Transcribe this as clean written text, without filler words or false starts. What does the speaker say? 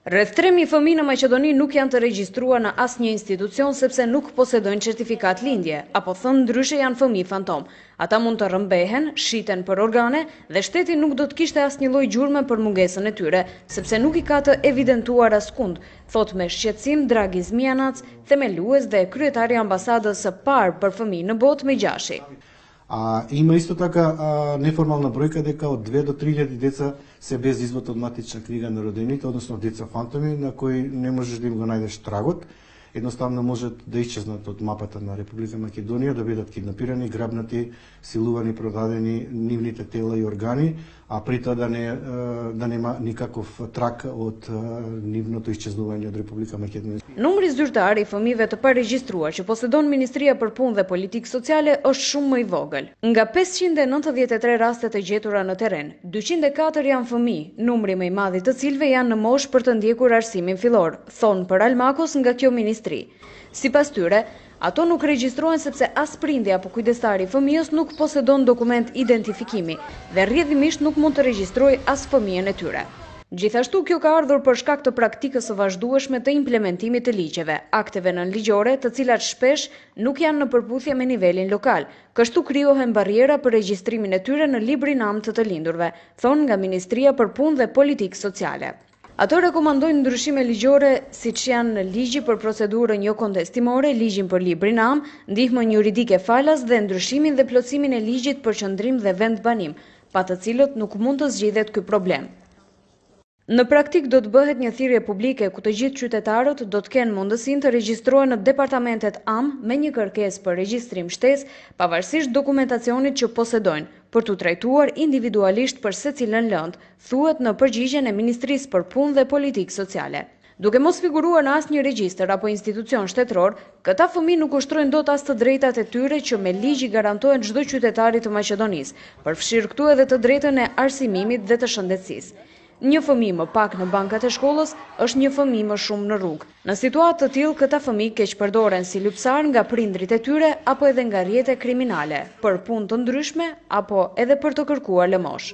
Rreth 3.000 fëmijë në Maqedoni nuk janë të regjistruar në asnjë institucion sepse nuk posedojnë certifikat lindje, apo thënë ndryshe janë fëmijë fantom. Ata mund të rrëmbehen, shiten për organe dhe shteti nuk do të kishte asnjë lloj gjurme për mungesën e tyre, sepse nuk i ka të evidentuar askund, thot me shqetësim Dragi Zmijanac, themelues dhe kryetari i ambasadës së parë për fëmijë në botë me Gjashi. Има исто така неформална бројка дека од 2 до 3.000 деца се без извод од матична книга на родените, односно деца фантоми на кои не можеш да им го најдеш трагот, едноставно можат да исчезнат од мапата на Република Македонија, да бидат киднапирани, грабнати, силувани, продадени нивните тела и органи, а при тоа да нема никаков траг од нивното исчезнување од Република Македонија. Numri zyrtar i fëmijëve të paregjistruar që posedon Ministria për Punë dhe Politikë Sociale është shumë më i vogël. Nga 593 rastet e gjetura në terren, 204 janë fëmijë, numri më i madh i të cilëve janë në moshë për të ndjekur arsimin fillor, thon për Almakos nga kjo ministri. Sipas tyre, ato nuk regjistrohen sepse as prindi apo kujdestari i fëmijës nuk posedon dokument identifikimi dhe rrjedhimisht nuk mund të regjistrojë as fëmijën e tyre. Gjithashtu kjo ka ardhur për shkak të praktikës së vazhdueshme të implementimit të ligjeve, akteve nënligjore, të cilat shpesh nuk janë në përputhje me nivelin lokal. Kështu krijohen barriera për regjistrimin e tyre në librin am të lindurve, thon nga Ministria për Punë dhe Politikë Sociale. Ato rekomandojnë ndryshime ligjore siç janë ligji për procedurën jo kontestimore, ligjin për librin am, ndihmën juridike falas dhe ndryshimin dhe plotësimin e ligjit për qëndrim dhe vendbanim, pa të cilët nuk mund të zgjidhet ky problem. Në praktik do të bëhet një thirrje publike ku të gjithë qytetarët do të kenë mundësinë të regjistrohen në departamentet am me një kërkesë për regjistrim shtesë, pavarësisht dokumentacionit që posedojnë, për t'u trajtuar individualisht për secilën lëndë, thuhet në përgjigjen e Ministrisë për Punë dhe Politikë Sociale. Duke mos figuruar në asnjë regjistër apo institucion shtetëror, këta fëmijë nuk ushtrojnë dot as të drejtat e tyre që me ligj i garantohen çdo qytetarit të Maqedonisë, përfshirë këtu edhe të drejtën e arsimimit dhe të shëndetësisë. Një fëmijë më pak në bankat e shkollës është një fëmijë më shumë në rrugë. Në situatë të tillë, këta fëmijë keq përdoren si lypsar nga prindrit e tyre apo edhe nga rrjete kriminale, për punë të ndryshme apo edhe për të kërkuar lëmosh.